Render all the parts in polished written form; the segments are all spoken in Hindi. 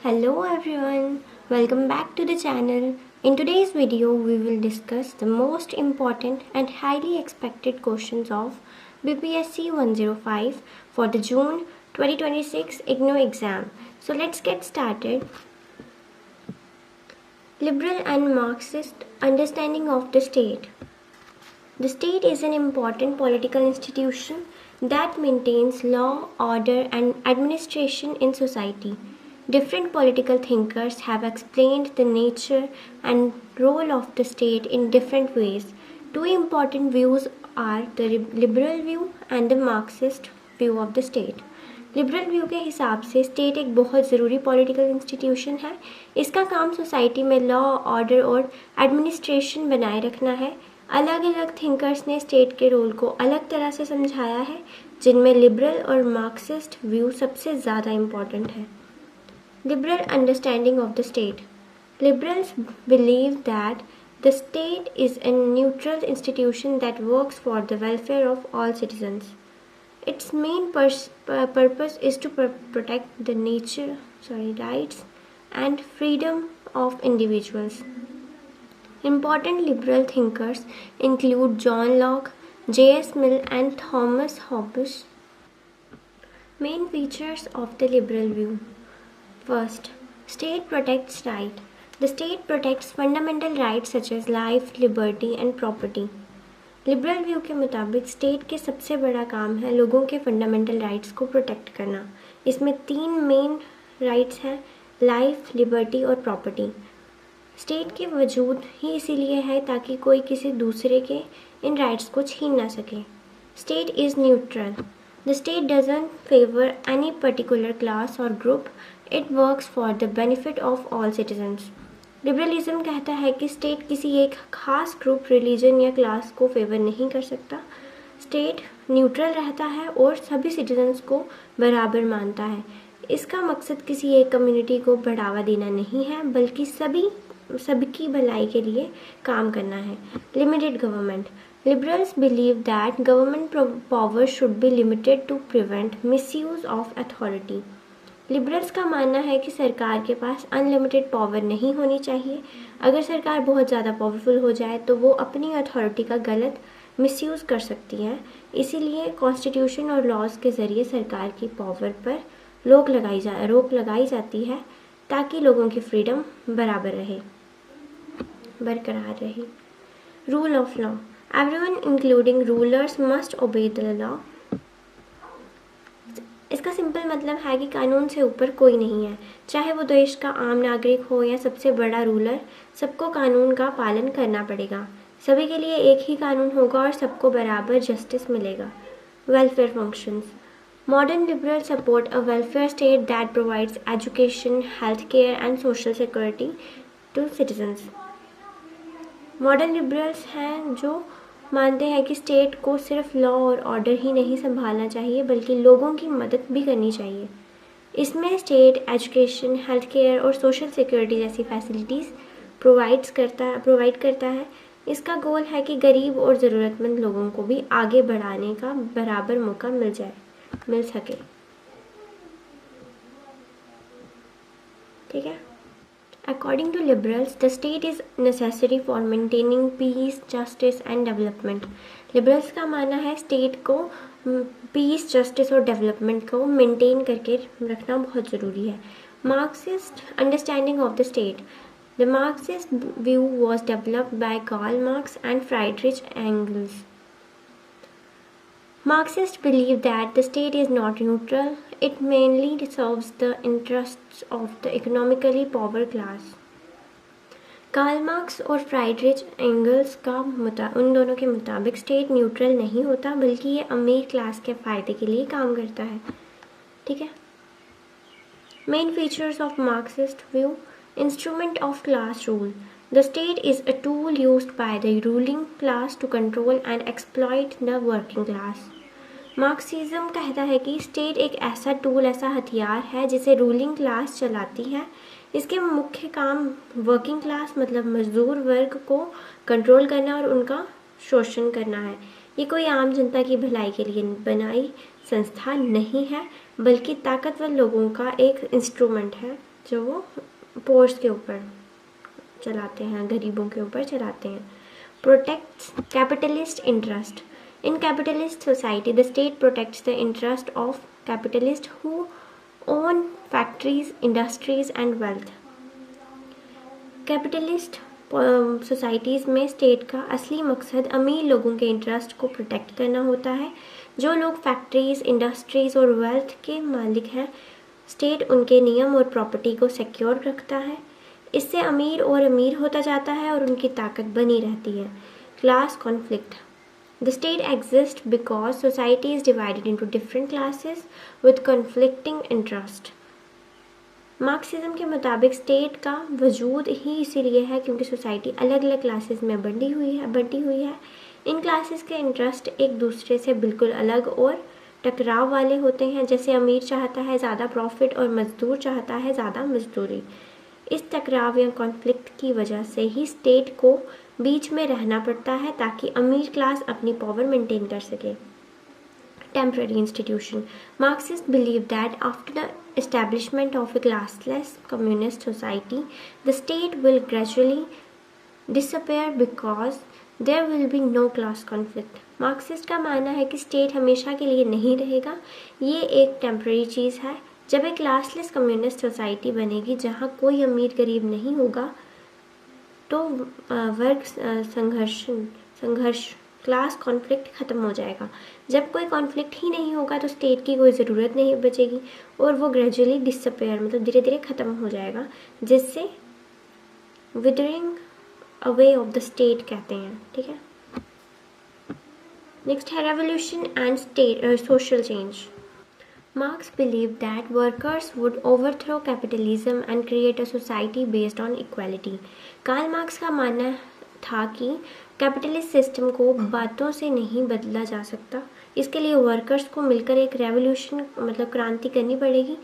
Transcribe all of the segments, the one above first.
Hello everyone, welcome back to the channel. In today's video, we will discuss the most important and highly expected questions of BPSC 105 for the June 2026 IGNOU exam. So let's get started. Liberal and Marxist understanding of the state. The state is an important political institution that maintains law, order, and administration in society. Different political thinkers have explained the nature and role of the state in different ways. Two important views are the liberal view and the Marxist view of the state. Liberal view के हिसाब से स्टेट एक बहुत ज़रूरी पॉलिटिकल इंस्टीट्यूशन है। इसका काम सोसाइटी में लॉ, ऑर्डर और एडमिनिस्ट्रेशन बनाए रखना है। अलग अलग थिंकर्स ने स्टेट के रोल को अलग तरह से समझाया है, जिनमें लिबरल और मार्क्सिस्ट व्यू सबसे ज़्यादा इम्पॉर्टेंट है। Liberal understanding of the state. Liberals believe that the state is a neutral institution that works for the welfare of all citizens. Its main purpose is to protect the rights and freedom of individuals. Important liberal thinkers include John Locke, J.S. Mill, and Thomas Hobbes. Main features of the liberal view. First, state protects right. The state protects fundamental rights such as life, liberty and property. Liberal view के मुताबिक स्टेट के सबसे बड़ा काम है लोगों के फंडामेंटल राइट्स को प्रोटेक्ट करना। इसमें तीन मेन राइट्स हैं, लाइफ, लिबर्टी और प्रॉपर्टी। स्टेट के वजूद ही इसीलिए है ताकि कोई किसी दूसरे के इन राइट्स को छीन ना सके। State is neutral. The state doesn't favor any particular class or group. It works for the benefit of all citizens. Liberalism कहता है कि स्टेट किसी एक खास ग्रुप, रिलीजन या क्लास को फेवर नहीं कर सकता। स्टेट न्यूट्रल रहता है और सभी सिटीजन्स को बराबर मानता है। इसका मकसद किसी एक कम्युनिटी को बढ़ावा देना नहीं है, बल्कि सबकी भलाई के लिए काम करना है। Limited government. Liberals believe that government power should be limited to prevent misuse of authority. Liberals का मानना है कि सरकार के पास अनलिमिटेड पावर नहीं होनी चाहिए। अगर सरकार बहुत ज़्यादा पावरफुल हो जाए तो वो अपनी अथॉरिटी का गलत मिसयूज़ कर सकती है। इसीलिए कॉन्स्टिट्यूशन और लॉज के ज़रिए सरकार की पावर पर रोक लगाई जाती है ताकि लोगों की फ्रीडम बरकरार रहे। Rule of law. Everyone including rulers must obey the law. इसका सिंपल मतलब है कि कानून से ऊपर कोई नहीं है। चाहे वो देश का आम नागरिक हो या सबसे बड़ा रूलर, सबको कानून का पालन करना पड़ेगा। सभी के लिए एक ही कानून होगा और सबको बराबर जस्टिस मिलेगा। Welfare functions. Modern liberals support a welfare state that provides education, healthcare and social security to citizens. Modern liberals हैं जो मानते हैं कि स्टेट को सिर्फ लॉ और ऑर्डर ही नहीं संभालना चाहिए, बल्कि लोगों की मदद भी करनी चाहिए। इसमें स्टेट एजुकेशन, हेल्थ केयर और सोशल सिक्योरिटी जैसी फैसिलिटीज़ प्रोवाइड करता है। इसका गोल है कि गरीब और ज़रूरतमंद लोगों को भी आगे बढ़ाने का बराबर मौका मिल सके। ठीक है। According to liberals, the state is necessary for maintaining peace, justice and development. Liberals का मानना है स्टेट को पीस, जस्टिस और डेवलपमेंट को मेंटेन करके रखना बहुत ज़रूरी है। Marxist understanding of the state. The Marxist view was developed by Karl Marx and Friedrich Engels. Marxists believe that the state is not neutral. It mainly serves the interests of the economically poor class. Karl Marx और फ्राइडरिच एंगल्स उन दोनों के मुताबिक स्टेट न्यूट्रल नहीं होता, बल्कि ये अमीर क्लास के फ़ायदे के लिए काम करता है। ठीक है। Main features of Marxist view. Instrument of class rule. The state is a tool used by the ruling class to control and exploit the working class. Marxism कहता है कि स्टेट एक ऐसा टूल, ऐसा हथियार है जिसे रूलिंग क्लास चलाती है। इसके मुख्य काम वर्किंग क्लास मतलब मजदूर वर्ग को कंट्रोल करना और उनका शोषण करना है। ये कोई आम जनता की भलाई के लिए बनाई संस्था नहीं है, बल्कि ताकतवर लोगों का एक इंस्ट्रूमेंट है। जो वो पोर्स के ऊपर चलाते हैं, गरीबों के ऊपर चलाते हैं। Protects capitalist interest. In capitalist society the state protects the interest of capitalist who own factories, industries and wealth. Capitalist societies में स्टेट का असली मकसद अमीर लोगों के इंटरेस्ट को प्रोटेक्ट करना होता है। जो लोग फैक्ट्रीज, इंडस्ट्रीज़ और वेल्थ के मालिक हैं, स्टेट उनके नियम और प्रॉपर्टी को सिक्योर रखता है। इससे अमीर और अमीर होता जाता है और उनकी ताकत बनी रहती है। Class conflict. The state exist because society is divided into different classes with conflicting interest. Marxism के मुताबिक स्टेट का वजूद ही इसीलिए है क्योंकि सोसाइटी अलग अलग क्लासेस में बंटी हुई है। इन क्लासेस के इंटरेस्ट एक दूसरे से बिल्कुल अलग और टकराव वाले होते हैं। जैसे अमीर चाहता है ज़्यादा प्रॉफिट और मजदूर चाहता है ज़्यादा मजदूरी। इस टकराव या कॉन्फ्लिक्ट की वजह से ही स्टेट को बीच में रहना पड़ता है ताकि अमीर क्लास अपनी पावर मेंटेन कर सके। Temporary institution. Marxists believe that after the establishment of a classless communist society, the state will gradually disappear because there will be no class conflict. Marxist का मानना है कि स्टेट हमेशा के लिए नहीं रहेगा, ये एक टेम्पररी चीज़ है। जब एक क्लासलेस कम्युनिस्ट सोसाइटी बनेगी जहाँ कोई अमीर गरीब नहीं होगा तो वर्ग संघर्ष क्लास कॉन्फ्लिक्ट ख़त्म हो जाएगा। जब कोई कॉन्फ्लिक्ट ही नहीं होगा तो स्टेट की कोई ज़रूरत नहीं बचेगी और वो ग्रेजुअली डिसअपेयर मतलब धीरे धीरे ख़त्म हो जाएगा, जिससे withering away of the state कहते हैं। ठीक है, नेक्स्ट है revolution and state social change. Marx believed that workers would overthrow capitalism and create a society based on equality. Karl Marx का मानना था कि कैपिटलिस्ट सिस्टम को बातों से नहीं बदला जा सकता। इसके लिए वर्कर्स को मिलकर एक रेवोल्यूशन मतलब क्रांति करनी पड़ेगी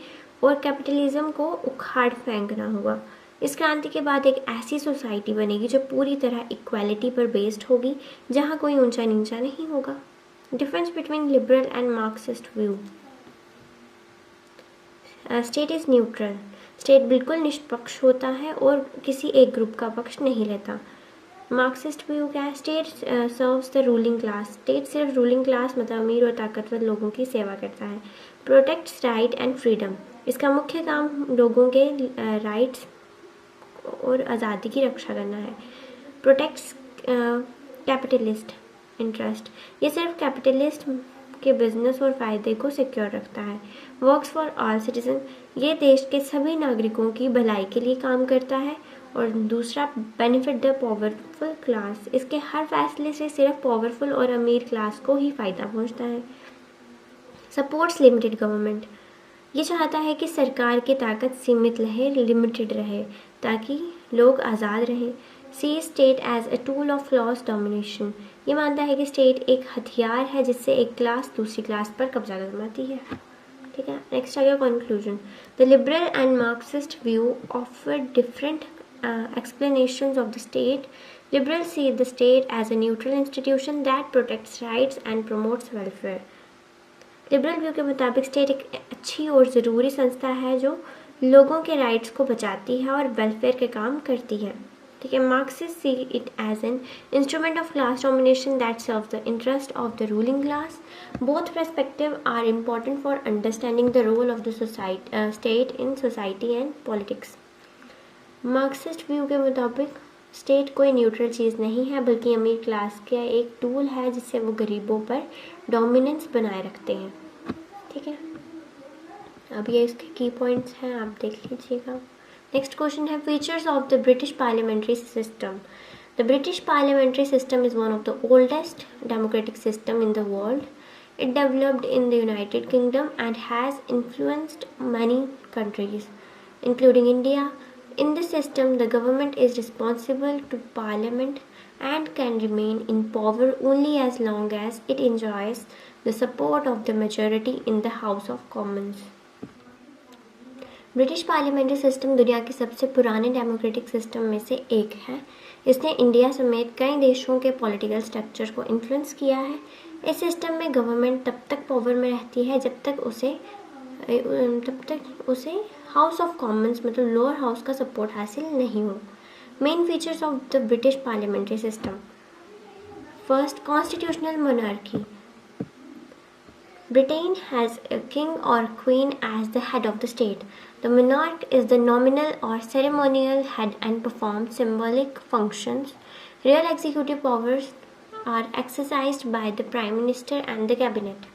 और कैपिटलिज्म को उखाड़ फेंकना होगा। इस क्रांति के बाद एक ऐसी सोसाइटी बनेगी जो पूरी तरह इक्वालिटी पर बेस्ड होगी, जहाँ कोई ऊंचा नीचा नहीं होगा। Difference between liberal and Marxist view. State is neutral. State बिल्कुल निष्पक्ष होता है और किसी एक ग्रुप का पक्ष नहीं लेता। मार्क्सिस्ट व्यू क्या है? State serves the ruling class. State सिर्फ रूलिंग क्लास मतलब अमीर और ताकतवर लोगों की सेवा करता है। Protects right and freedom. इसका मुख्य काम लोगों के राइट्स और आज़ादी की रक्षा करना है। Protects capitalist interest. ये सिर्फ कैपिटलिस्ट के बिजनेस और फ़ायदे को सिक्योर रखता है। Works for all citizen. ये देश के सभी नागरिकों की भलाई के लिए काम करता है। और दूसरा बेनिफिट द पावरफुल क्लास। इसके हर फैसले से सिर्फ पावरफुल और अमीर क्लास को ही फ़ायदा पहुंचता है। Supports limited government. ये चाहता है कि सरकार की ताकत सीमित रहे, लिमिटेड रहे, ताकि लोग आज़ाद रहें। सी state as a tool of class domination. ये मानता है कि स्टेट एक हथियार है जिससे एक क्लास दूसरी क्लास पर कब्जा जमाती है। ठीक है, नेक्स्ट आ गया conclusion. The liberal and Marxist view offer different explanations of the state. Liberals see the state as a neutral institution that protects rights and promotes welfare. Liberal view के मुताबिक स्टेट एक अच्छी और ज़रूरी संस्था है जो लोगों के राइट्स को बचाती है और वेलफेयर के काम करती है। ठीक है, Marxist see it as an instrument of class domination that serves the interest of the ruling class. Both perspectives are important for understanding the role of the state in society and politics. Marxist view के मुताबिक स्टेट कोई न्यूट्रल चीज़ नहीं है बल्कि अमीर क्लास का एक टूल है जिससे वो गरीबों पर डोमिनेंस बनाए रखते हैं। ठीक है, अब ये इसके की पॉइंट्स हैं, आप देख लीजिएगा। नेक्स्ट क्वेश्चन है features of the British parliamentary system. The British parliamentary system is one of the oldest democratic system in the world. It developed in the United Kingdom and has influenced many countries, including India. In this system, the government is responsible to Parliament and can remain in power only as long as it enjoys the support of the majority in the House of Commons. British parliamentary system दुनिया के सबसे पुराने डेमोक्रेटिक सिस्टम में से एक है. इसने इंडिया समेत कई देशों के पॉलिटिकल स्ट्रक्चर को इन्फ्लुएंस किया है. इस सिस्टम में गवर्नमेंट तब तक पावर में रहती है जब तक उसे हाउस ऑफ कॉमन्स मतलब लोअर हाउस का सपोर्ट हासिल नहीं हो। Main features of the British parliamentary system. First, constitutional monarchy. Britain has a king or queen as the head of the state. The monarch is the nominal or ceremonial head and performs symbolic functions. Real executive powers are exercised by the Prime Minister and the Cabinet.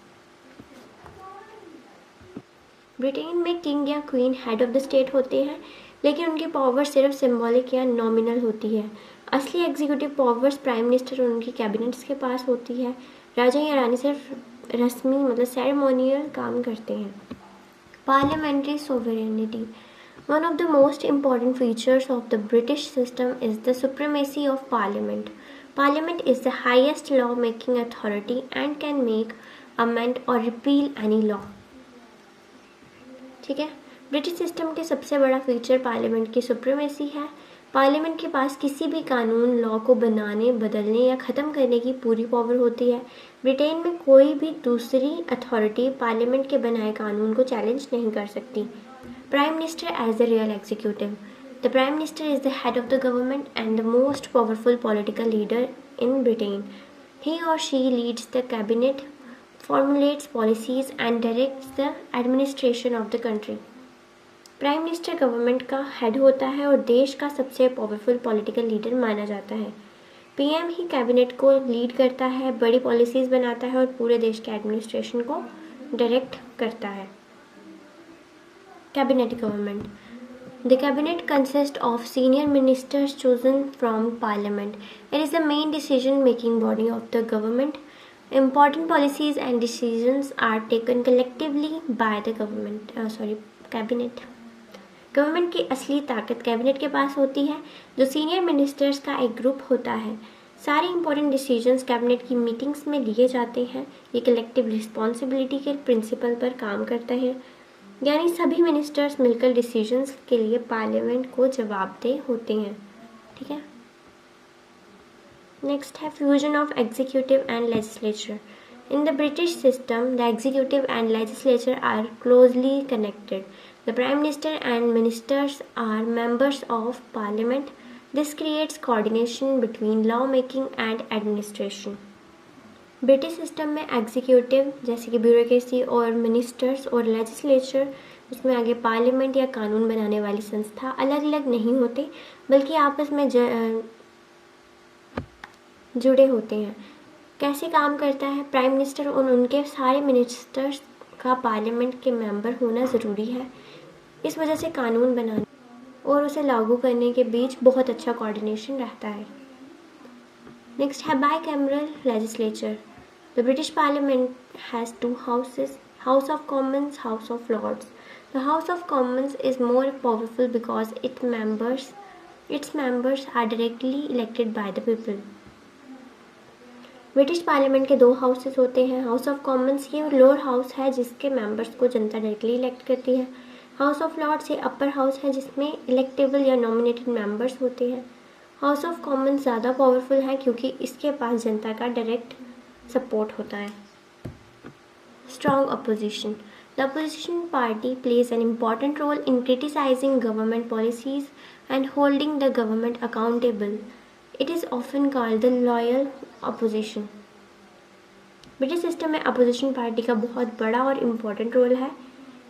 Britain में किंग या queen head of the state होते हैं, लेकिन उनकी पावर सिर्फ सिंबॉलिक या नॉमिनल होती है। असली एग्जीक्यूटिव पावर्स प्राइम मिनिस्टर और उनकी कैबिनेट्स के पास होती है। राजा या रानी सिर्फ रस्मी मतलब सेरेमोनियल काम करते हैं। Parliamentary sovereignty. One of the most important features of the British system is the supremacy of Parliament. Parliament is the highest law-making authority and can make, amend or repeal any law. ठीक है, ब्रिटिश सिस्टम के सबसे बड़ा फीचर पार्लियामेंट की सुप्रीमेसी है। पार्लियामेंट के पास किसी भी कानून लॉ को बनाने, बदलने या ख़त्म करने की पूरी पावर होती है। ब्रिटेन में कोई भी दूसरी अथॉरिटी पार्लियामेंट के बनाए कानून को चैलेंज नहीं कर सकती। Prime minister as the real executive. The prime minister is the head of the government and the most powerful political leader in Britain. He और she leads the cabinet, formulates policies and directs the administration of the country. Prime minister government का हेड होता है और देश का सबसे पावरफुल पॉलिटिकल लीडर माना जाता है। पीएम ही कैबिनेट को लीड करता है, बड़ी पॉलिसीज बनाता है और पूरे देश के एडमिनिस्ट्रेशन को डायरेक्ट करता है। Cabinet government. The cabinet consists of senior ministers chosen from parliament. It is the main decision-making body of the government. Important policies and decisions are taken collectively by the cabinet. Government की असली ताकत कैबिनेट के पास होती है, जो सीनियर मिनिस्टर्स का एक ग्रुप होता है। सारे इंपॉर्टेंट डिसीजंस कैबिनेट की मीटिंग्स में लिए जाते हैं। ये कलेक्टिव रिस्पॉन्सिबिलिटी के प्रिंसिपल पर काम करता है, यानी सभी मिनिस्टर्स मिलकर डिसीजंस के लिए पार्लियामेंट को जवाबदेह होते हैं। ठीक है, नेक्स्ट है fusion of executive and legislature. In the British system, the executive and legislature are closely connected. The Prime Minister and ministers are members of Parliament. This creates coordination between lawmaking and administration. British system में एग्जीक्यूटिव जैसे कि ब्यूरोक्रेसी और मिनिस्टर्स और लेजिस्लेचर, उसमें आगे पार्लियामेंट या कानून बनाने वाली संस्था अलग अलग नहीं होते, बल्कि आपस में जुड़े होते हैं। कैसे काम करता है? प्राइम मिनिस्टर और उनके सारे मिनिस्टर्स का पार्लियामेंट के मेंबर होना ज़रूरी है। इस वजह से कानून बनाने और उसे लागू करने के बीच बहुत अच्छा कोऑर्डिनेशन रहता है। नेक्स्ट है bicameral legislature. The British parliament has two houses, house of commons, house of lords. The house of commons is more powerful because its members are directly elected by the people. British parliament के दो हाउसेस होते हैं। हाउस ऑफ कॉमन्स ये लोअर हाउस है जिसके मेंबर्स को जनता डायरेक्टली इलेक्ट करती है। हाउस ऑफ लॉर्ड्स ये अपर हाउस है जिसमें इलेक्टेबल या नॉमिनेटेड मेंबर्स होते हैं। हाउस ऑफ कॉमन्स ज़्यादा पावरफुल है क्योंकि इसके पास जनता का डायरेक्ट सपोर्ट होता है। Strong opposition. The opposition party plays an important role in criticising government policies and holding the government accountable. It is often called the loyal opposition. British system में अपोजिशन पार्टी का बहुत बड़ा और इम्पोर्टेंट रोल है।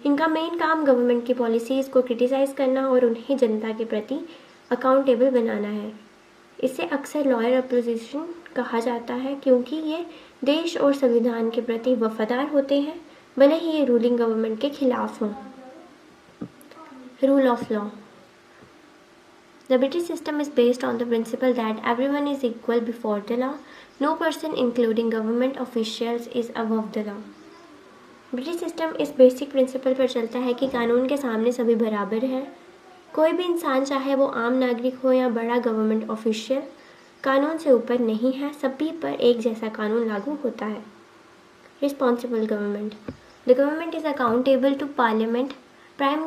इनका मेन काम गवर्नमेंट की पॉलिसीज़ को क्रिटिसाइज़ करना और उन्हें जनता के प्रति अकाउंटेबल बनाना है। इसे अक्सर लॉयल अपोजिशन कहा जाता है क्योंकि ये देश और संविधान के प्रति वफादार होते हैं, भले ही ये रूलिंग गवर्नमेंट के खिलाफ हों। Rule of law. The British system is based on the principle that everyone is equal before the law. No person, including government officials, is above the law. British system इस बेसिक प्रिंसिपल पर चलता है कि कानून के सामने सभी बराबर हैं। कोई भी इंसान, चाहे वो आम नागरिक हो या बड़ा गवर्नमेंट ऑफिशियल, कानून से ऊपर नहीं है। सभी पर एक जैसा कानून लागू होता है। Responsible government. The government is accountable to parliament. Prime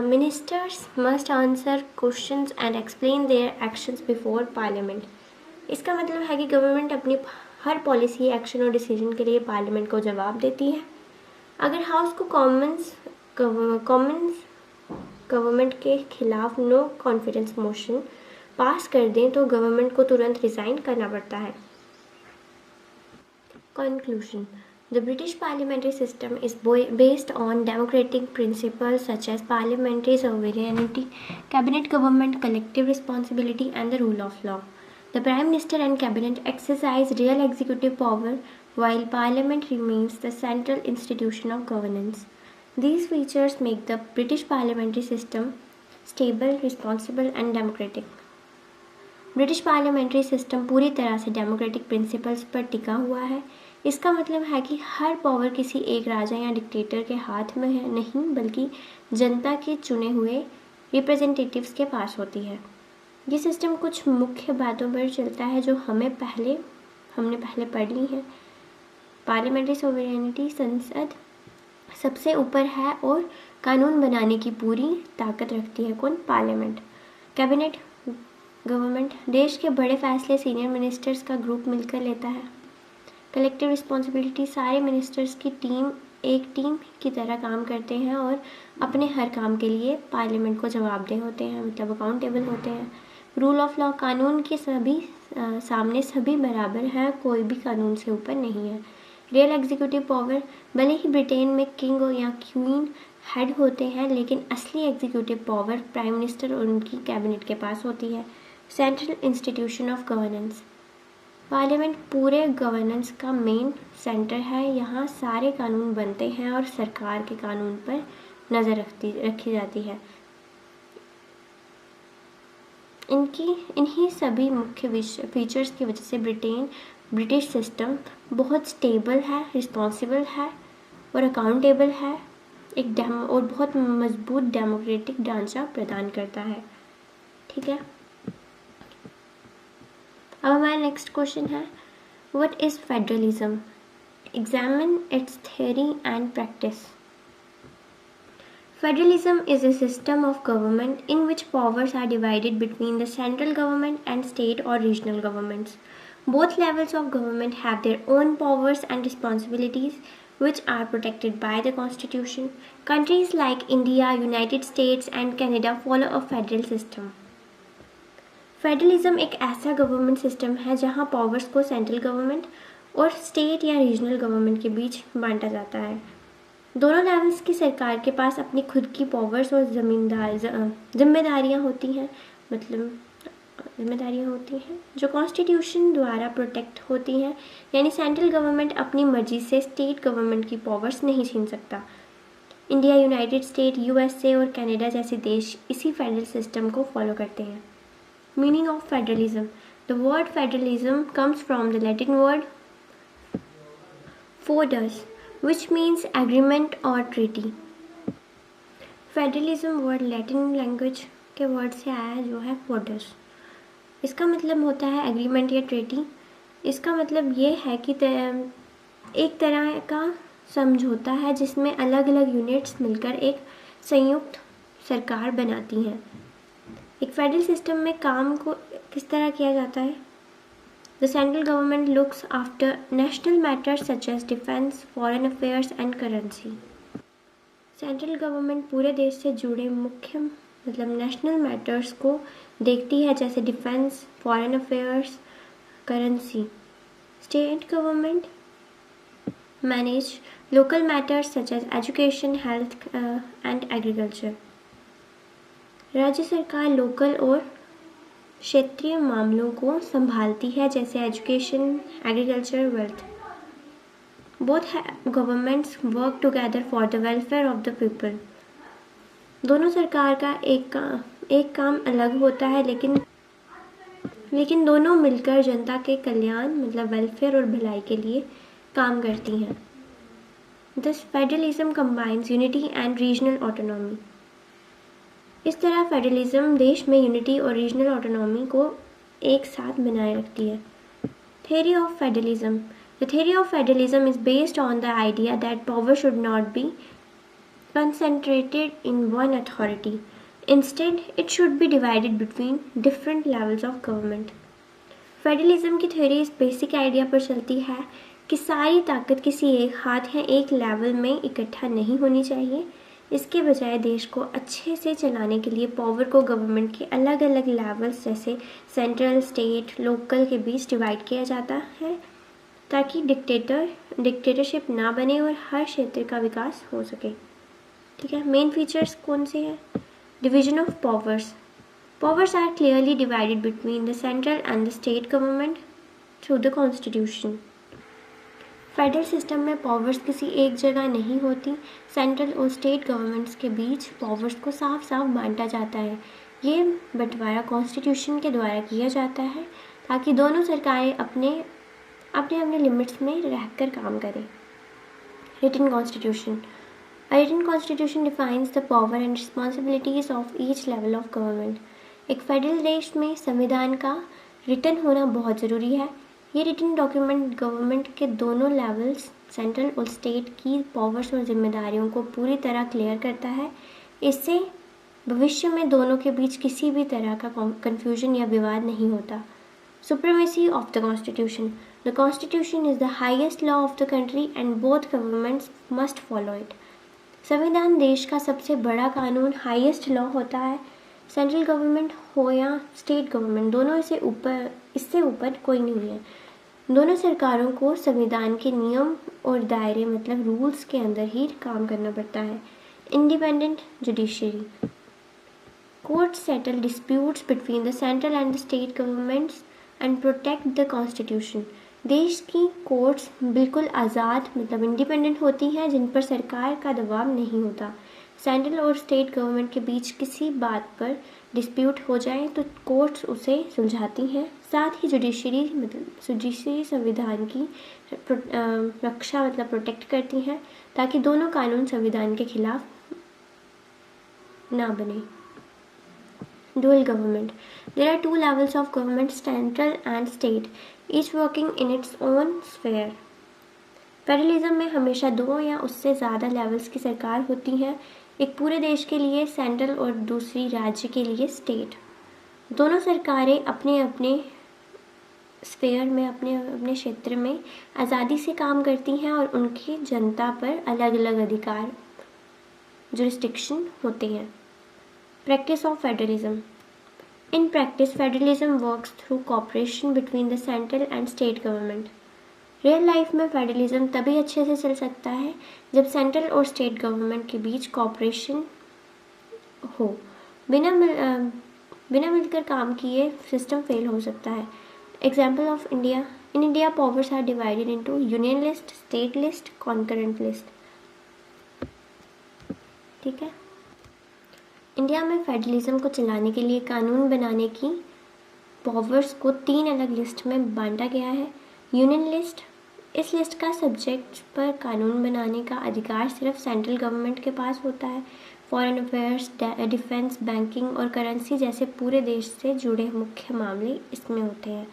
ministers must answer questions and explain their actions before parliament. इसका मतलब है कि गवर्नमेंट अपनी हर पॉलिसी, एक्शन और डिसीजन के लिए पार्लियामेंट को जवाब देती है। अगर हाउस को गवर्नमेंट के खिलाफ नो कॉन्फिडेंस मोशन पास कर दें तो गवर्नमेंट को तुरंत रिज़ाइन करना पड़ता है। Conclusion. The British parliamentary system is based on democratic principles such as parliamentary sovereignty, cabinet government, collective responsibility, and the rule of law. The Prime Minister and Cabinet exercise real executive power while Parliament remains the central institution of governance. These features make the British parliamentary system stable, responsible, and democratic. British parliamentary system पूरी तरह से डेमोक्रेटिक प्रिंसिपल्स पर टिका हुआ है। इसका मतलब है कि हर पावर किसी एक राजा या डिक्टेटर के हाथ में है नहीं, बल्कि जनता के चुने हुए रिप्रेजेंटेटिव्स के पास होती है। ये सिस्टम कुछ मुख्य बातों पर चलता है जो हमने पहले पढ़ ली है। पार्लियामेंट्री सोवरेनिटी, संसद सबसे ऊपर है और कानून बनाने की पूरी ताकत रखती है। कौन? पार्लियामेंट। कैबिनेट गवर्नमेंट देश के बड़े फैसले सीनियर मिनिस्टर्स का ग्रुप मिलकर लेता है। कलेक्टिव रिस्पॉन्सिबिलिटी सारे मिनिस्टर्स की टीम एक टीम की तरह काम करते हैं और अपने हर काम के लिए पार्लियामेंट को जवाबदेह होते हैं, मतलब अकाउंटेबल होते हैं। रूल ऑफ लॉ कानून के सामने सभी बराबर हैं, कोई भी कानून से ऊपर नहीं है। रियल एग्जीक्यूटिव पावर भले ही ब्रिटेन में किंग या क्वीन हेड होते हैं, लेकिन असली एग्जीक्यूटिव पावर प्राइम मिनिस्टर और उनकी कैबिनेट के पास होती है। Central institution of governance parliament पूरे गवर्नेंस का मेन सेंटर है। यहाँ सारे कानून बनते हैं और सरकार के कानून पर नज़र रखी जाती है। इन्हीं सभी मुख्य फीचर्स की वजह से ब्रिटिश सिस्टम बहुत स्टेबल है, रिस्पॉन्सिबल है और अकाउंटेबल है, और बहुत मजबूत डेमोक्रेटिक ढांचा प्रदान करता है। ठीक है, अब हमारा नेक्स्ट क्वेश्चन है, what is federalism? Examine it's theory and practice. Federalism is a system of government in which powers are divided between the central government and state or regional governments. Both levels of government have their own powers and responsibilities, which are protected by the Constitution. Countries like India, United States, and Canada follow a federal system. Federalism एक ऐसा गवर्नमेंट सिस्टम है जहां पावर्स को सेंट्रल गवर्नमेंट और स्टेट या रीजनल गवर्नमेंट के बीच बांटा जाता है। दोनों लेवल्स की सरकार के पास अपनी खुद की पावर्स और जिम्मेदारियां होती हैं, जो कॉन्स्टिट्यूशन द्वारा प्रोटेक्ट होती हैं। यानी सेंट्रल गवर्नमेंट अपनी मर्जी से स्टेट गवर्नमेंट की पावर्स नहीं छीन सकता। इंडिया, यूनाइटेड स्टेट, यूएसए और कनाडा जैसे देश इसी फेडरल सिस्टम को फॉलो करते हैं। Meaning of federalism. The word federalism comes from the Latin word fodus, which means agreement or treaty. Federalism word Latin language के वर्ड से आया है, जो है fodus. इसका मतलब होता है एग्रीमेंट या ट्रेटी। इसका मतलब ये है कि एक तरह का समझौता है जिसमें अलग अलग यूनिट्स मिलकर एक संयुक्त सरकार बनाती हैं। एक फेडरल सिस्टम में काम को किस तरह किया जाता है? The central government looks after national matters such as defence, foreign affairs and currency. Central government पूरे देश से जुड़े मुख्य नेशनल मैटर्स को देखती है, जैसे defence, foreign affairs, currency. State government manage local matters such as education, health and agriculture. राज्य सरकार लोकल और क्षेत्रीय मामलों को संभालती है, जैसे education, agriculture, wealth. Both governments work together for the welfare of the people. दोनों सरकार का एक काम अलग होता है, लेकिन दोनों मिलकर जनता के कल्याण वेलफेयर और भलाई के लिए काम करती हैं। This federalism combines unity and regional autonomy. इस तरह फेडरलिज्म देश में यूनिटी और रीजनल ऑटोनॉमी को एक साथ बनाए रखती है। Theory of federalism. The theory of federalism is based on the idea that power should not be concentrated in one authority. Instead, it should be divided between different levels of government. Federalism की थ्योरी इस बेसिक आइडिया पर चलती है कि सारी ताकत किसी एक हाथ या एक लेवल में इकट्ठा नहीं होनी चाहिए। इसके बजाय देश को अच्छे से चलाने के लिए पावर को गवर्नमेंट के अलग अलग लेवल्स जैसे सेंट्रल, स्टेट, लोकल के बीच डिवाइड किया जाता है ताकि डिक्टेटरशिप ना बने और हर क्षेत्र का विकास हो सके। ठीक है, मेन फीचर्स कौन से हैं? Division of powers. Powers are clearly divided between the central and the state government through the constitution. Federal system में पावर्स किसी एक जगह नहीं होती। सेंट्रल और स्टेट गवर्नमेंट्स के बीच पावर्स को साफ साफ बांटा जाता है। ये बंटवारा कॉन्स्टिट्यूशन के द्वारा किया जाता है ताकि दोनों सरकारें अपने अपने लिमिट्स में रहकर काम करें। Written constitution. A written constitution defines the power and responsibilities of each level of government. एक फेडरल देश में संविधान का रिटन होना बहुत ज़रूरी है। ये रिटन डॉक्यूमेंट गवर्नमेंट के दोनों लेवल्स, सेंट्रल और स्टेट की पावर्स और जिम्मेदारियों को पूरी तरह क्लियर करता है। इससे भविष्य में दोनों के बीच किसी भी तरह का कन्फ्यूजन या विवाद नहीं होता। Supremacy of the Constitution. The Constitution is the highest law of the country and both governments must follow it. संविधान देश का सबसे बड़ा कानून, हाईएस्ट लॉ होता है। सेंट्रल गवर्नमेंट हो या स्टेट गवर्नमेंट, दोनों इससे ऊपर कोई नहीं है। दोनों सरकारों को संविधान के नियम और दायरे मतलब रूल्स के अंदर ही काम करना पड़ता है। Independent judiciary. Court settle disputes between the central and the state governments and protect the constitution. देश की कोर्ट्स बिल्कुल आज़ाद मतलब इंडिपेंडेंट होती हैं जिन पर सरकार का दबाव नहीं होता। सेंट्रल और स्टेट गवर्नमेंट के बीच किसी बात पर डिस्प्यूट हो जाए तो कोर्ट्स उसे सुलझाती हैं। साथ ही जुडिशरी संविधान की रक्षा मतलब प्रोटेक्ट करती हैं ताकि दोनों कानून संविधान के खिलाफ ना बने। Dual government. There are two levels of government, central and state, each working in its own sphere. Federalism में हमेशा दो या उससे ज़्यादा लेवल्स की सरकार होती है, एक पूरे देश के लिए सेंट्रल और दूसरी राज्य के लिए स्टेट। दोनों सरकारें अपने अपने स्फेयर में अपने क्षेत्र में आज़ादी से काम करती हैं और उनकी जनता पर अलग अलग अधिकार जुरिस्डिक्शन होते हैं। Practice of federalism. In practice, federalism works through cooperation between the central and state government. Real life में फेडरलिज्म तभी अच्छे से चल सकता है जब सेंट्रल और स्टेट गवर्नमेंट के बीच कॉपरेशन हो। बिना मिलकर काम किए सिस्टम फेल हो सकता है। Example of India. In India powers are divided into union list, state list, concurrent list. ठीक है, इंडिया में फेडरलिज्म को चलाने के लिए कानून बनाने की पावर्स को 3 अलग लिस्ट में बांटा गया है। यूनियन लिस्ट, इस लिस्ट का सब्जेक्ट पर कानून बनाने का अधिकार सिर्फ सेंट्रल गवर्नमेंट के पास होता है। फॉरेन अफेयर्स, डिफेंस, बैंकिंग और करेंसी जैसे पूरे देश से जुड़े मुख्य मामले इसमें होते हैं।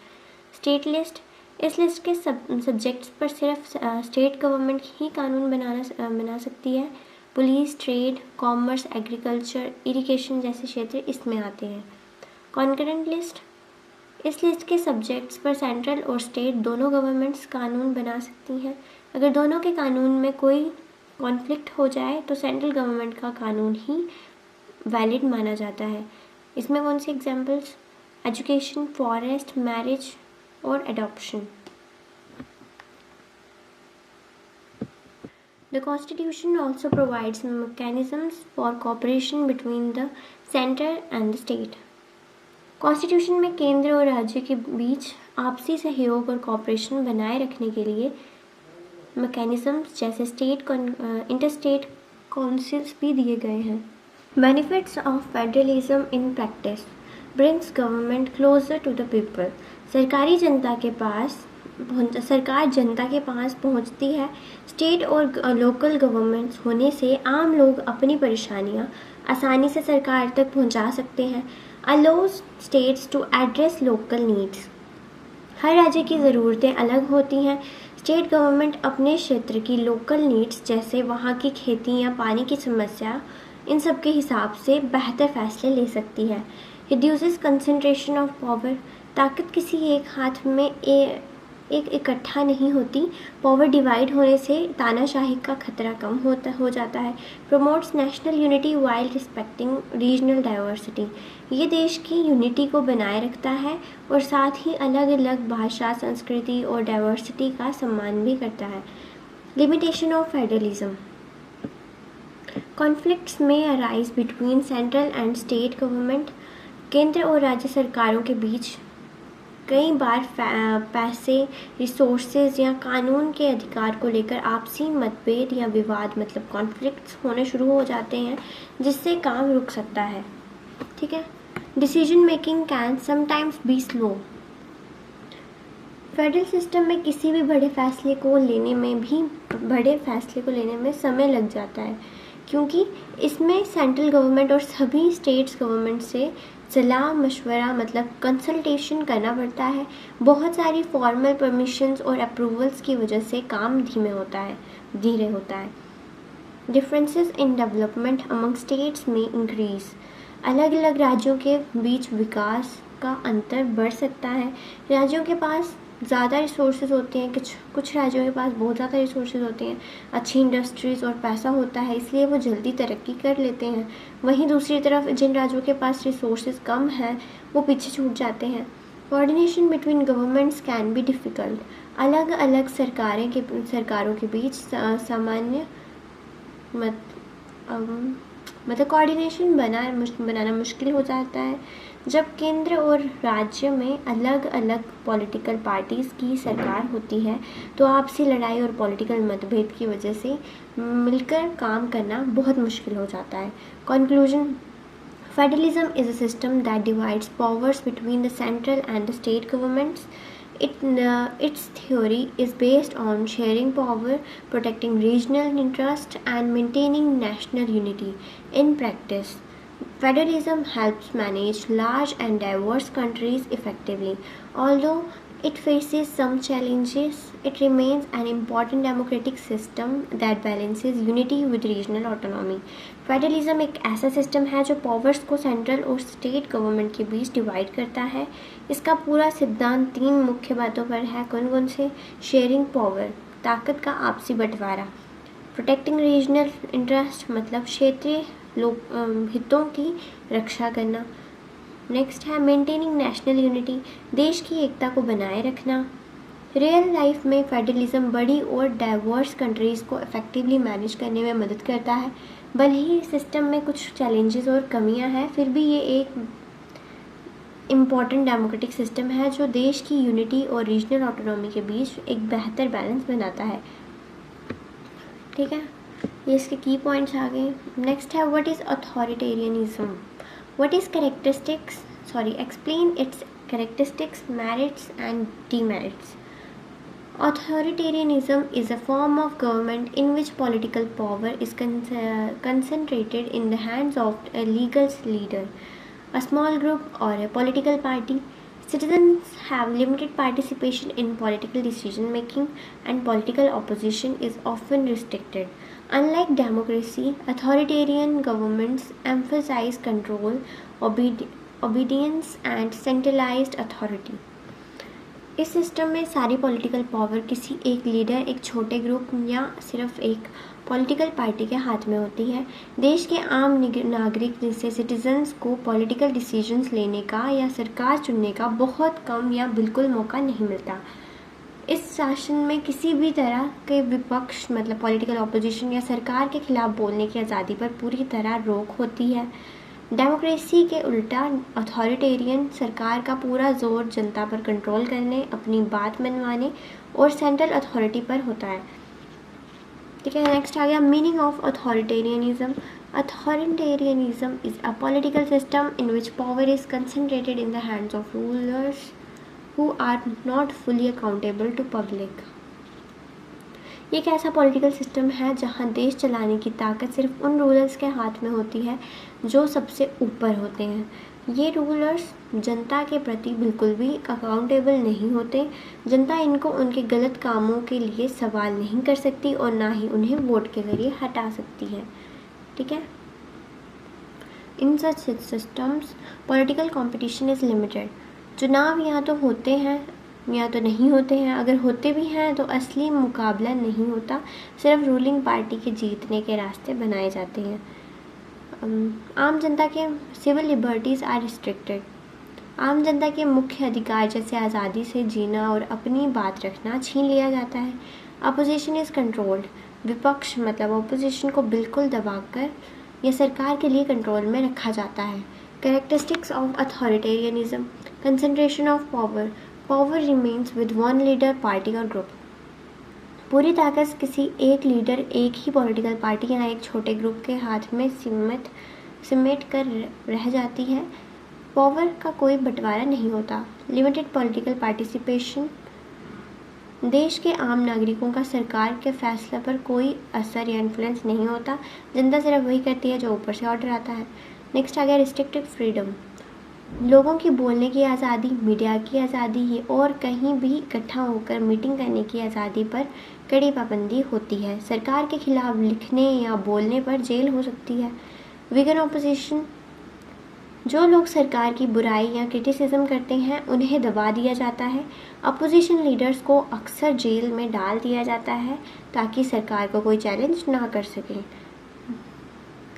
स्टेट लिस्ट, इस लिस्ट के सब्जेक्ट्स पर सिर्फ स्टेट गवर्नमेंट ही कानून बना सकती है। Police, trade, commerce, agriculture, irrigation जैसे क्षेत्र इसमें आते हैं। कॉन्करेंट लिस्ट, इस लिस्ट के सब्जेक्ट्स पर सेंट्रल और स्टेट दोनों गवर्नमेंट्स कानून बना सकती हैं। अगर दोनों के कानून में कोई कॉन्फ्लिक्ट हो जाए तो सेंट्रल गवर्नमेंट का कानून ही वैलिड माना जाता है। इसमें कौन सी एग्जांपल्स? एजुकेशन, फॉरेस्ट, मैरिज और adoption. The Constitution also provides mechanisms for cooperation between the center and the state. Constitution में केंद्र और राज्य के बीच आपसी सहयोग और कॉपरेशन बनाए रखने के लिए मैकेनिज्म्स जैसे इंटरस्टेट काउंसिल्स भी दिए गए हैं। Benefits of federalism in practice brings government closer to the people. सरकार जनता के पास पहुंचती है। स्टेट और लोकल गवर्नमेंट्स होने से आम लोग अपनी परेशानियां आसानी से सरकार तक पहुंचा सकते हैं। Allows states to address local needs. हर राज्य की ज़रूरतें अलग होती हैं। स्टेट गवर्नमेंट अपने क्षेत्र की लोकल नीड्स जैसे वहाँ की खेती या पानी की समस्या, इन सब के हिसाब से बेहतर फैसले ले सकती है। Reduces concentration of power. ताकत किसी एक हाथ में एक इकट्ठा नहीं होती। पावर डिवाइड होने से तानाशाही का खतरा कम हो जाता है। Promotes national unity while respecting regional diversity, ये देश की यूनिटी को बनाए रखता है और साथ ही अलग अलग भाषा, संस्कृति और डाइवर्सिटी का सम्मान भी करता है। लिमिटेशन ऑफ फेडरलिज्म, कॉन्फ्लिक्ट्स में arise between central and state government, केंद्र और राज्य सरकारों के बीच कई बार पैसे, रिसोर्सेज या कानून के अधिकार को लेकर आपसी मतभेद या विवाद मतलब कॉन्फ्लिक्ट्स होने शुरू हो जाते हैं, जिससे काम रुक सकता है। ठीक है। Decision making can sometimes be slow, federal system में किसी भी बड़े फैसले को लेने में समय लग जाता है, क्योंकि इसमें सेंट्रल गवर्नमेंट और सभी स्टेट्स गवर्नमेंट से सलाह मशवरा मतलब कंसल्टेशन करना पड़ता है। बहुत सारी फॉर्मल परमिशंस और अप्रूवल्स की वजह से काम धीरे होता है। Differences in development among states में इंक्रीज, अलग अलग राज्यों के बीच विकास का अंतर बढ़ सकता है। राज्यों के पास ज़्यादा रिसोर्सेज होते हैं, कुछ राज्यों के पास बहुत ज़्यादा रिसोर्सेज होते हैं, अच्छी इंडस्ट्रीज़ और पैसा होता है, इसलिए वो जल्दी तरक्की कर लेते हैं। वहीं दूसरी तरफ जिन राज्यों के पास रिसोर्सेज कम हैं वो पीछे छूट जाते हैं। Coordination between governments can be difficult, अलग अलग सरकारों के बीच सामान्य मतलब कोऑर्डिनेशन बनाना मुश्किल हो जाता है। जब केंद्र और राज्य में अलग अलग पॉलिटिकल पार्टीज़ की सरकार होती है तो आपसी लड़ाई और पॉलिटिकल मतभेद की वजह से मिलकर काम करना बहुत मुश्किल हो जाता है। Conclusion, federalism is a system that divides powers between the central and the state governments. Its theory is based on sharing power, protecting regional interest, and maintaining national unity. In practice, federalism helps manage large and diverse countries effectively. Although it faces some challenges, it remains an important democratic system that balances unity with regional autonomy. Federalism एक ऐसा सिस्टम है जो पावर्स को सेंट्रल और स्टेट गवर्नमेंट के बीच डिवाइड करता है। इसका पूरा सिद्धांत 3 मुख्य बातों पर है। कौन से? शेयरिंग पावर, ताकत का आपसी बंटवारा, प्रोटेक्टिंग रीजनल इंटरेस्ट मतलब क्षेत्रीय हितों की रक्षा करना, नेक्स्ट है मेंटेनिंग नेशनल यूनिटी, देश की एकता को बनाए रखना। रियल लाइफ में फेडरलिज्म बड़ी और डाइवर्स कंट्रीज़ को इफ़ेक्टिवली मैनेज करने में मदद करता है। भले ही सिस्टम में कुछ चैलेंजेस और कमियां हैं, फिर भी ये एक इम्पॉर्टेंट डेमोक्रेटिक सिस्टम है जो देश की यूनिटी और रीजनल ऑटोनॉमी के बीच एक बेहतर बैलेंस बनाता है। ठीक है, ये इसके की पॉइंट्स आ गए। नेक्स्ट है what is authoritarianism, what is explain it's characteristics, merits and demerits. Authoritarianism is a form of government in which political power is concentrated in the hands of a legal leader, a small group, or a political party. Citizens have limited participation in political decision making, and political opposition is often restricted. Unlike democracy, authoritarian governments emphasize control, obedience, and centralized authority. इस सिस्टम में सारी पॉलिटिकल पावर किसी एक लीडर, एक छोटे ग्रुप या सिर्फ एक पॉलिटिकल पार्टी के हाथ में होती है। देश के आम नागरिक जैसे सिटीजन्स को पॉलिटिकल डिसीजंस लेने का या सरकार चुनने का बहुत कम या बिल्कुल मौका नहीं मिलता। इस शासन में किसी भी तरह के विपक्ष मतलब पॉलिटिकल ऑपोजिशन या सरकार के खिलाफ बोलने की आज़ादी पर पूरी तरह रोक होती है। डेमोक्रेसी के उल्टा अथॉरिटेरियन सरकार का पूरा जोर जनता पर कंट्रोल करने, अपनी बात मनवाने और सेंट्रल अथॉरिटी पर होता है। ठीक है, नेक्स्ट आ गया meaning of authoritarianism. Authoritarianism is a political system in which power is concentrated in the hands of rulers who are not fully accountable to public. ये एक ऐसा पॉलिटिकल सिस्टम है जहाँ देश चलाने की ताकत सिर्फ उन रूलर्स के हाथ में होती है जो सबसे ऊपर होते हैं. ये रूलर्स जनता के प्रति बिल्कुल भी अकाउंटेबल नहीं होते. जनता इनको उनके गलत कामों के लिए सवाल नहीं कर सकती और ना ही उन्हें वोट के जरिए हटा सकती है. ठीक है, in such systems political competition is limited. चुनाव यहाँ तो होते हैं या तो नहीं होते हैं, अगर होते भी हैं तो असली मुकाबला नहीं होता, सिर्फ रूलिंग पार्टी के जीतने के रास्ते बनाए जाते हैं। आम जनता के सिविल लिबर्टीज़ आर रिस्ट्रिक्टेड। आम जनता के मुख्य अधिकार जैसे आज़ादी से जीना और अपनी बात रखना छीन लिया जाता है। Opposition is controlled. विपक्ष मतलब अपोजिशन को बिल्कुल दबाकर या सरकार के लिए कंट्रोल में रखा जाता है। Characteristics of authoritarianism. Concentration of power. Power remains with one leader, party और ग्रुप। पूरी ताकत किसी एक लीडर, एक ही पॉलिटिकल पार्टी या एक छोटे ग्रुप के हाथ में सिमट कर रह जाती है। पावर का कोई बंटवारा नहीं होता। Limited political participation. देश के आम नागरिकों का सरकार के फैसले पर कोई असर या इन्फ्लुएंस नहीं होता। जनता सिर्फ वही करती है जो ऊपर से ऑर्डर आता है। नेक्स्ट आ गया रिस्ट्रिक्टेड फ्रीडम। लोगों की बोलने की आज़ादी, मीडिया की आज़ादी और कहीं भी इकट्ठा होकर मीटिंग करने की आज़ादी पर कड़ी पाबंदी होती है। सरकार के खिलाफ लिखने या बोलने पर जेल हो सकती है। Vegan opposition. जो लोग सरकार की बुराई या क्रिटिसिज्म करते हैं उन्हें दबा दिया जाता है। अपोजिशन लीडर्स को अक्सर जेल में डाल दिया जाता है ताकि सरकार को कोई चैलेंज ना कर सके।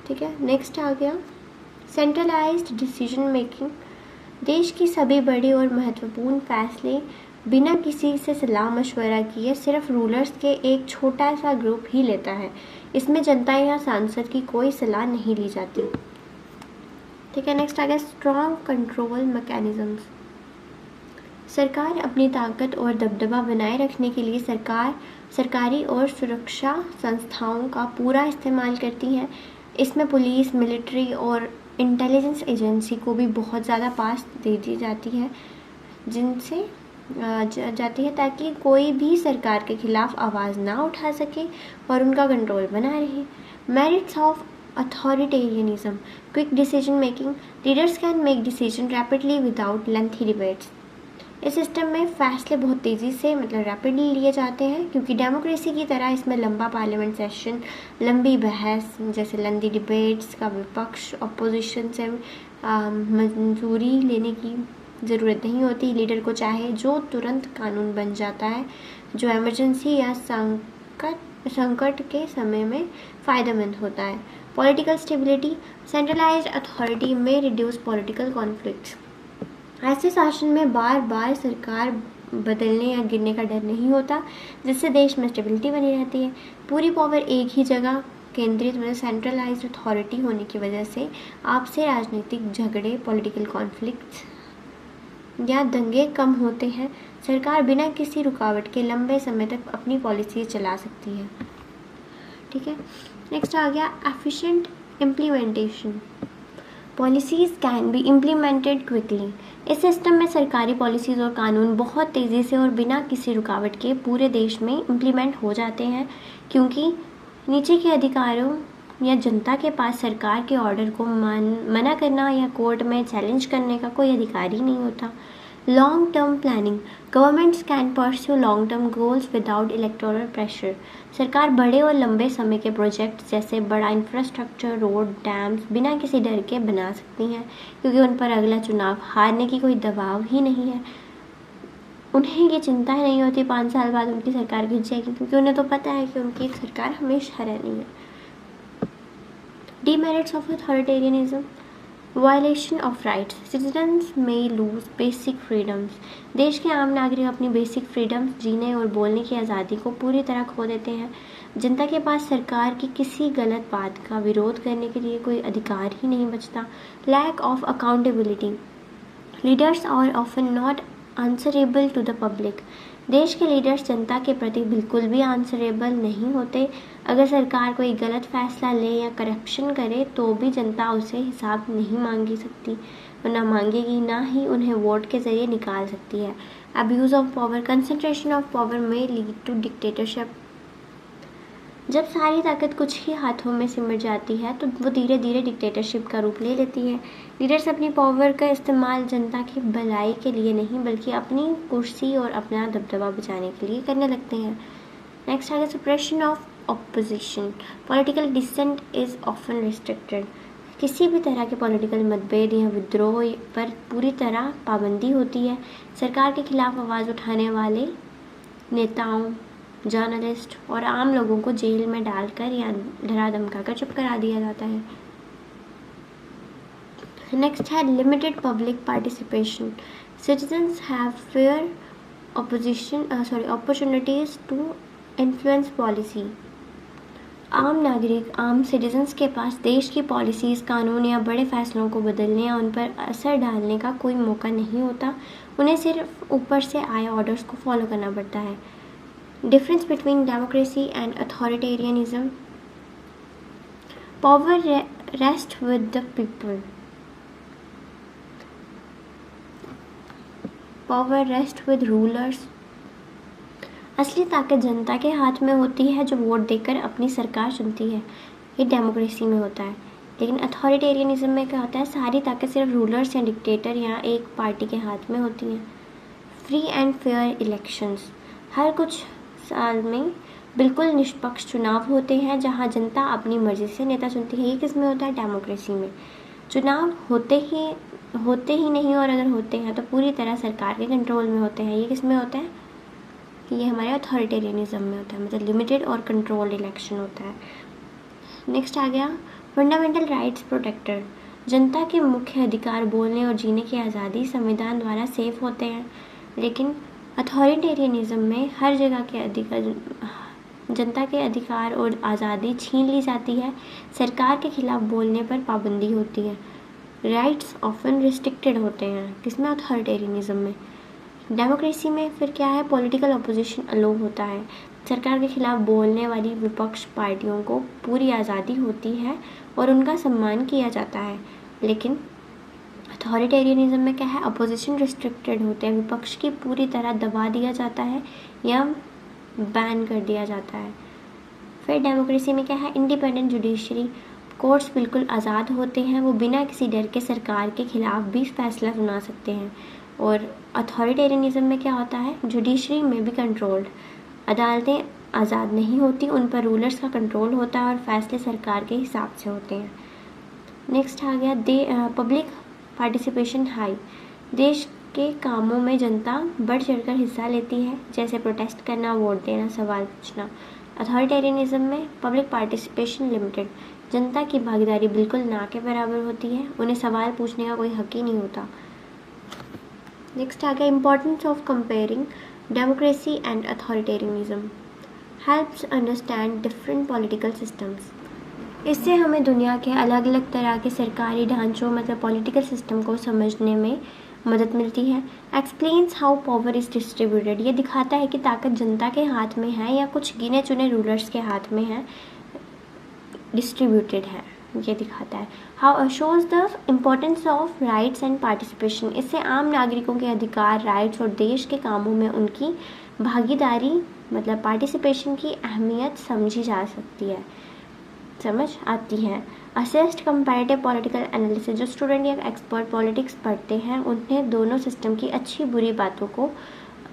ठीक है, नेक्स्ट आ गया सेंट्रलाइज्ड डिसीजन मेकिंग। देश की सभी बड़ी और महत्वपूर्ण फैसले बिना किसी से सलाह मशवरा किए सिर्फ रूलर्स के एक छोटा सा ग्रुप ही लेता है। इसमें जनता या सांसद की कोई सलाह नहीं ली जाती। ठीक है, नेक्स्ट आ गया स्ट्रॉन्ग कंट्रोल मैकेनिज्म्स। सरकार अपनी ताकत और दबदबा बनाए रखने के लिए सरकारी और सुरक्षा संस्थाओं का पूरा इस्तेमाल करती है। इसमें पुलिस, मिलिट्री और इंटेलिजेंस एजेंसी को भी बहुत ज़्यादा पास दे दी जाती है ताकि कोई भी सरकार के खिलाफ आवाज़ ना उठा सके और उनका कंट्रोल बना रहे। Merits of authoritarianism. Quick decision making. Leaders can make decision rapidly without lengthy debates. इस सिस्टम में फैसले बहुत तेज़ी से मतलब रैपिडली लिए जाते हैं क्योंकि डेमोक्रेसी की तरह इसमें लंबा पार्लियामेंट सेशन, लंबी बहस जैसे लंबी डिबेट्स का विपक्ष अपोजिशन से मंजूरी लेने की ज़रूरत नहीं होती। लीडर को चाहे जो तुरंत कानून बन जाता है जो इमरजेंसी या संकट के समय में फ़ायदेमंद होता है। Political stability. सेंट्रलाइज्ड अथॉरिटी में रिड्यूस पॉलिटिकल कॉन्फ्लिक्ट्स। ऐसे शासन में बार बार सरकार बदलने या गिरने का डर नहीं होता जिससे देश में स्टेबिलिटी बनी रहती है। पूरी पावर एक ही जगह केंद्रित मतलब सेंट्रलाइज्ड अथॉरिटी होने की वजह से आपसे राजनीतिक झगड़े, पॉलिटिकल कॉन्फ्लिक्ट्स या दंगे कम होते हैं। सरकार बिना किसी रुकावट के लंबे समय तक अपनी पॉलिसी चला सकती है। ठीक है, नेक्स्ट आ गया efficient implementation. Policies can be implemented quickly. इस सिस्टम में सरकारी पॉलिसीज़ और कानून बहुत तेज़ी से और बिना किसी रुकावट के पूरे देश में इम्प्लीमेंट हो जाते हैं क्योंकि नीचे के अधिकारों या जनता के पास सरकार के ऑर्डर को मना करना या कोर्ट में चैलेंज करने का कोई अधिकार ही नहीं होता। Long term planning. Governments can pursue long term goals without electoral pressure. सरकार बड़े और लंबे समय के प्रोजेक्ट जैसे बड़ा इंफ्रास्ट्रक्चर, रोड, डैम्स बिना किसी डर के बना सकती हैं क्योंकि उन पर अगला चुनाव हारने की कोई दबाव ही नहीं है। उन्हें ये चिंता ही नहीं होती 5 साल बाद उनकी सरकार गिर जाएगी क्योंकि उन्हें तो पता है कि उनकी सरकार हमेशा रहनी है। Demerits of authoritarianism. Violation of rights. Citizens may lose basic freedoms. देश के आम नागरिक अपनी बेसिक फ्रीडम्स, जीने और बोलने की आज़ादी को पूरी तरह खो देते हैं। जनता के पास सरकार की किसी गलत बात का विरोध करने के लिए कोई अधिकार ही नहीं बचता। Lack of accountability. Leaders are often not answerable to the public. देश के लीडर्स जनता के प्रति बिल्कुल भी आंसरेबल नहीं होते। अगर सरकार कोई गलत फैसला ले या करप्शन करे तो भी जनता उसे हिसाब नहीं मांगी सकती, ना मांगेगी, ना ही उन्हें वोट के ज़रिए निकाल सकती है। Abuse of power. Concentration of power में लीड टू डिक्टेटरशिप। जब सारी ताकत कुछ ही हाथों में सिमट जाती है तो वो धीरे धीरे डिक्टेटरशिप का रूप ले लेती है। लीडर्स अपनी पावर का इस्तेमाल जनता की भलाई के लिए नहीं बल्कि अपनी कुर्सी और अपना दबदबा बचाने के लिए करने लगते हैं। नेक्स्ट है suppression of opposition. Political dissent is often restricted. किसी भी तरह के पॉलिटिकल मतभेद या विद्रोह पर पूरी तरह पाबंदी होती है। सरकार के खिलाफ आवाज़ उठाने वाले नेताओं, जर्नलिस्ट और आम लोगों को जेल में डालकर या डरा धमका कर चुप करा दिया जाता है। नेक्स्ट है limited public participation. Citizens have fair opportunities to influence policy. आम नागरिक, आम सिटीजन्स के पास देश की पॉलिसीज़, कानून या बड़े फैसलों को बदलने या उन पर असर डालने का कोई मौका नहीं होता। उन्हें सिर्फ ऊपर से आए ऑर्डर्स को फॉलो करना पड़ता है। Difference between democracy and authoritarianism. Power rest with the people. Power rest with rulers. असली ताकत जनता के हाथ में होती है जो वोट देकर अपनी सरकार चुनती है। ये डेमोक्रेसी में होता है। लेकिन अथॉरिटेरियनिज्म में क्या होता है, सारी ताकत सिर्फ रूलर्स या डिक्टेटर या एक पार्टी के हाथ में होती है। Free and fair elections. हर कुछ साल में बिल्कुल निष्पक्ष चुनाव होते हैं जहां जनता अपनी मर्जी से नेता चुनती है। ये किस में होता है, डेमोक्रेसी में। चुनाव होते ही नहीं, और अगर होते हैं तो पूरी तरह सरकार के कंट्रोल में होते हैं। ये किस में होता है, ये हमारे अथॉरिटेरियनिज्म में होता है, मतलब लिमिटेड और कंट्रोल्ड इलेक्शन होता है। नेक्स्ट आ गया फंडामेंटल राइट्स प्रोटेक्टर। जनता के मुख्य अधिकार बोलने और जीने की आज़ादी संविधान द्वारा सेफ होते हैं। लेकिन अथॉरिटेरियनिज्म में हर जगह के अधिकार, जनता के अधिकार और आज़ादी छीन ली जाती है। सरकार के खिलाफ बोलने पर पाबंदी होती है। राइट्स ऑफन रिस्ट्रिक्टेड होते हैं, किसमें, अथॉरिटेरियनिज्म में। डेमोक्रेसी में फिर क्या है, पॉलिटिकल अपोजिशन अलो होता है। सरकार के खिलाफ बोलने वाली विपक्ष पार्टियों को पूरी आज़ादी होती है और उनका सम्मान किया जाता है। लेकिन अथॉरिटेरियनिज्म में क्या है, अपोजिशन रिस्ट्रिक्टेड होते हैं, विपक्ष की पूरी तरह दबा दिया जाता है या बैन कर दिया जाता है। फिर डेमोक्रेसी में क्या है, इंडिपेंडेंट जुडिशरी। कोर्ट्स बिल्कुल आज़ाद होते हैं, वो बिना किसी डर के सरकार के खिलाफ भी फैसला सुना सकते हैं। और अथॉरिटेरियनिज्म में क्या होता है, जुडिशरी में भी कंट्रोल्ड, अदालतें आज़ाद नहीं होती, उन पर रूलर्स का कंट्रोल होता है और फैसले सरकार के हिसाब से होते हैं। नेक्स्ट आ गया पब्लिक पार्टिसिपेशन हाई। देश के कामों में जनता बढ़ चढ़कर हिस्सा लेती है, जैसे प्रोटेस्ट करना, वोट देना, सवाल पूछना। अथॉरिटेरियनिज्म में पब्लिक पार्टिसिपेशन लिमिटेड। जनता की भागीदारी बिल्कुल ना के बराबर होती है, उन्हें सवाल पूछने का कोई हक ही नहीं होता। नेक्स्ट आ गया importance of comparing democracy and authoritarianism. Helps understand different political systems. इससे हमें दुनिया के अलग अलग तरह के सरकारी ढांचों, मतलब पॉलिटिकल सिस्टम को समझने में मदद मिलती है। Explains how power is distributed. ये दिखाता है कि ताकत जनता के हाथ में है या कुछ गिने चुने रूलर्स के हाथ में है, डिस्ट्रीब्यूटेड है, ये दिखाता है। How shows the importance of rights and participation. इससे आम नागरिकों के अधिकार, राइट्स और देश के कामों में उनकी भागीदारी, मतलब पार्टिसिपेशन की अहमियत समझी जा सकती है, समझ आती है। Assessed comparative political analysis. जो स्टूडेंट या एक्सपर्ट पॉलिटिक्स पढ़ते हैं उन्हें दोनों सिस्टम की अच्छी बुरी बातों को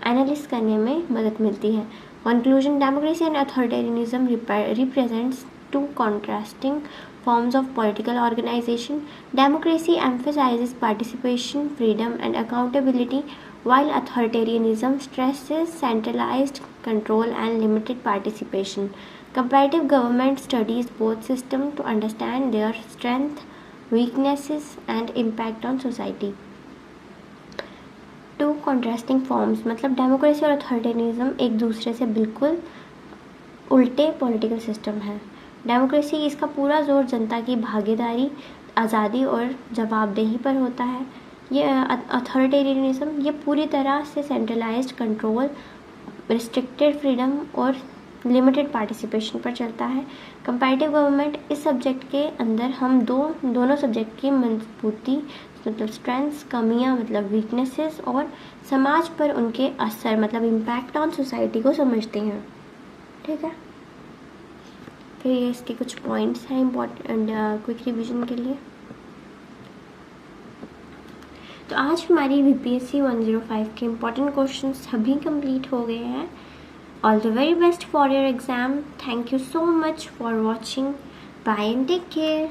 एनालिस करने में मदद मिलती है। Conclusion, democracy and authoritarianism represents two contrasting forms of political organization. Democracy emphasizes participation, freedom, and accountability, while authoritarianism stresses centralized control and limited participation. Comparative government studies both systems to understand their strengths, weaknesses, and impact on society. Two contrasting forms, मतलब डेमोक्रेसी और अथॉरिटेरियनिज्म एक दूसरे से बिल्कुल उल्टे पॉलिटिकल सिस्टम है। डेमोक्रेसी, इसका पूरा जोर जनता की भागीदारी, आज़ादी और जवाबदेही पर होता है। ये अथॉरिटेरियनिज्म, ये पूरी तरह से सेंट्रलाइज्ड कंट्रोल, रिस्ट्रिक्टेड फ्रीडम और लिमिटेड पार्टिसिपेशन पर चलता है। कंपैरेटिव गवर्नमेंट, इस सब्जेक्ट के अंदर हम दोनों सब्जेक्ट की मजबूती, मतलब स्ट्रेंथ्स, कमियां मतलब वीकनेसेस, और समाज पर उनके असर, मतलब इम्पैक्ट ऑन सोसाइटी को समझते हैं। ठीक है, फिर ये इसके कुछ पॉइंट्स हैं इम्पोर्टेंट क्विक रिवीजन के लिए। तो आज हमारी VPSC 105 के इम्पोर्टेंट क्वेश्चन सभी कंप्लीट हो गए हैं। All the very best for your exam. Thank you so much for watching. Bye and take care.